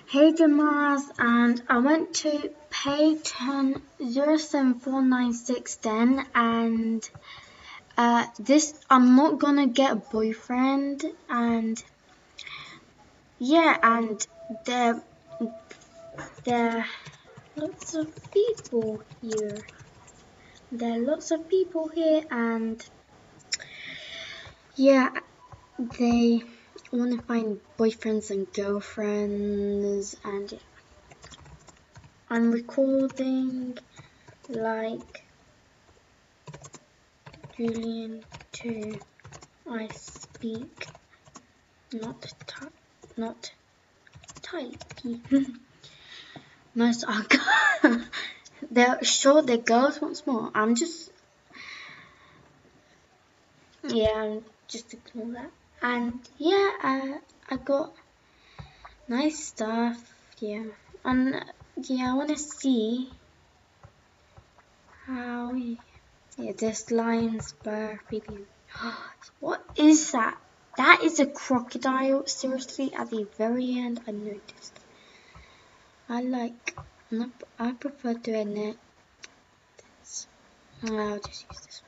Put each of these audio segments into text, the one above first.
Hey Jamas, and I went to Payton 07496 then, and this I'm not gonna get a boyfriend, and yeah, and there are lots of people here. There are lots of people here, and yeah, they want to find boyfriends and girlfriends, and yeah. I'm recording like Julian too. I speak not typey. Most are they're sure they're girls once more. I'm just ignore that. And yeah, I got nice stuff. Yeah, and yeah, I want to see how. Yeah, this lion's birth baby. What is that? That is a crocodile. Seriously, at the very end, I noticed. I prefer doing it. I'll just use this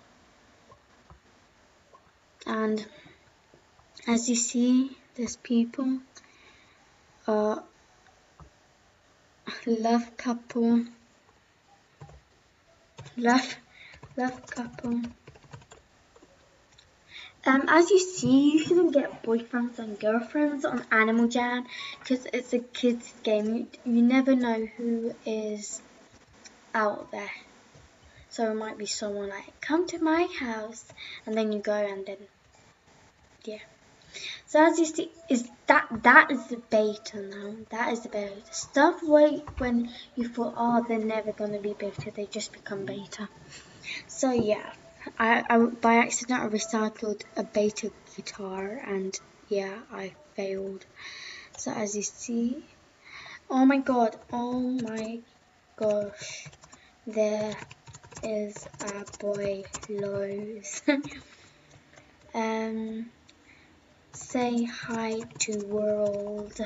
one. And as you see, there's people. Love couple. Love couple. As you see, you shouldn't get boyfriends and girlfriends on Animal Jam because it's a kids game. You never know who is out there. So it might be someone like, come to my house, and then you go and then, yeah. So as you see, that is the beta now. That is the beta. Stuff when you thought, oh, they're never gonna be beta, they just become beta. So yeah, I by accident I recycled a beta guitar, and yeah, I failed. So as you see, oh my gosh, there is a boy lolz. Say hi to world.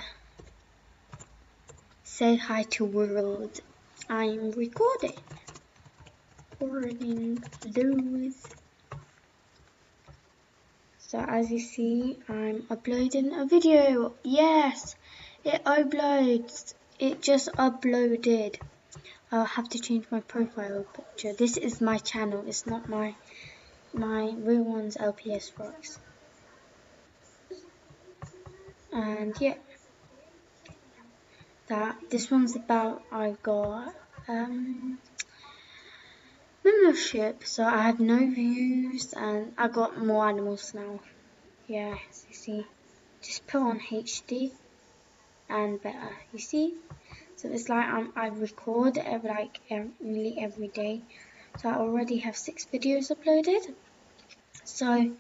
Say hi to world. I'm recording lolz. So as you see, I'm uploading a video. Yes, it uploads. It just uploaded. I'll have to change my profile picture. This is my channel. It's not my real one's LPS Rocks. And yeah, this one's about I got membership, so I have no views and I got more animals now. Yeah, as you see, just put on HD and better. You see, so it's like I record nearly every day. So I already have 6 videos uploaded. So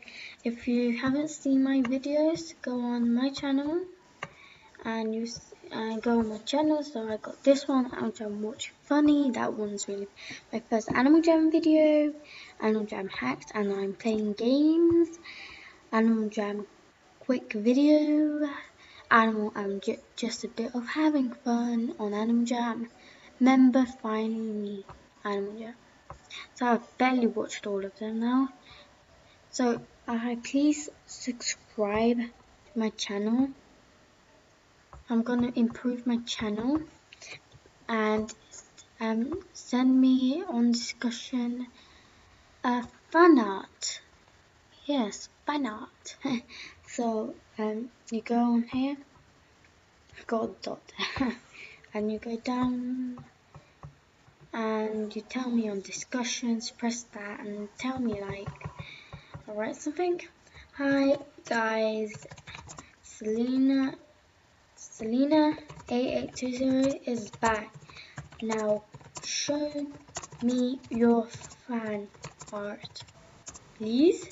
if you haven't seen my videos, go on my channel and go on my channel. So I got this one, Animal Jam Watch Funny. That one's really my first Animal Jam video. Animal Jam Hacks, and I'm playing games. Animal Jam Quick Video. Just a bit of having fun on Animal Jam. Member finding me, Animal Jam. So I've barely watched all of them now. So please subscribe to my channel. I'm gonna improve my channel, and send me on discussion fan art. Yes, fan art. So you go on here, got a dot, and you go down, and you tell me on discussions. Press that and tell me like. I'll write something. Hi guys, Selena 8820 is back. Now show me your fan art, please.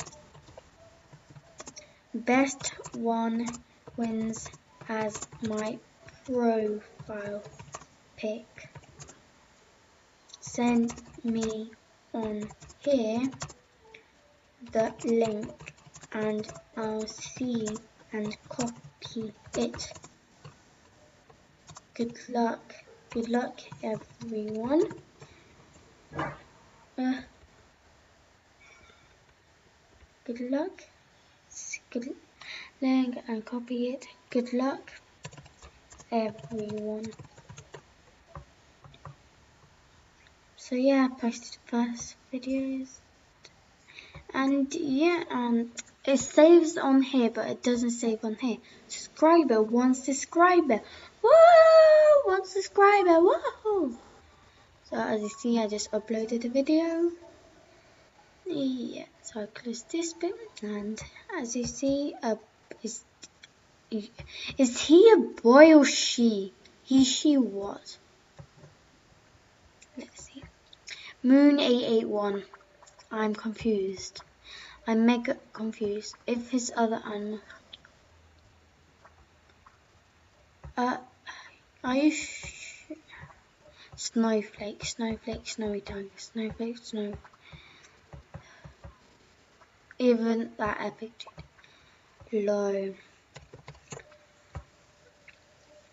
Best one wins as my profile pic. Send me on here the link and I'll see and copy it. Good luck. Good luck, everyone. Good luck. Good luck and copy it. Good luck, everyone. So yeah, I posted the first videos. And yeah, it saves on here, but it doesn't save on here. Subscriber, 1 subscriber. Whoa! 1 subscriber. Whoa! So as you see, I just uploaded a video. Yeah, so I close this bit, and as you see, is he a boy or she? He, she, what? Let's see. Moon 881. I'm confused. I'm mega confused. If his other animal. Are you Snowflake, snowflake, snowy tongue, snowflake, snow. Even that epic dude. Low.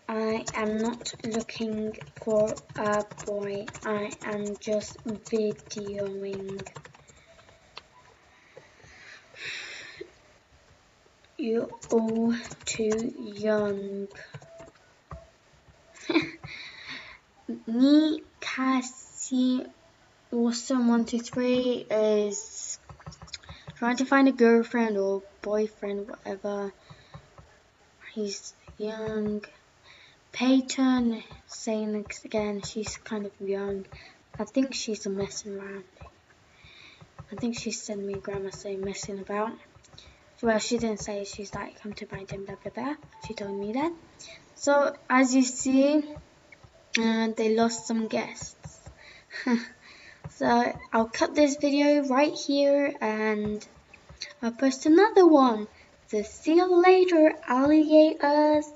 I am not looking for a boy. I am just videoing. You're all too young. Me, Cassie, Awesome 123 is trying to find a girlfriend or boyfriend, whatever. He's young. Peyton, saying this again, she's kind of young. I think she's messing around. I think she sent me grandma saying messing about. Well, she didn't say, she's like, come to my gym, blah blah blah. She told me that. So as you see, they lost some guests. So I'll cut this video right here and I'll post another one. So see you later, alligators.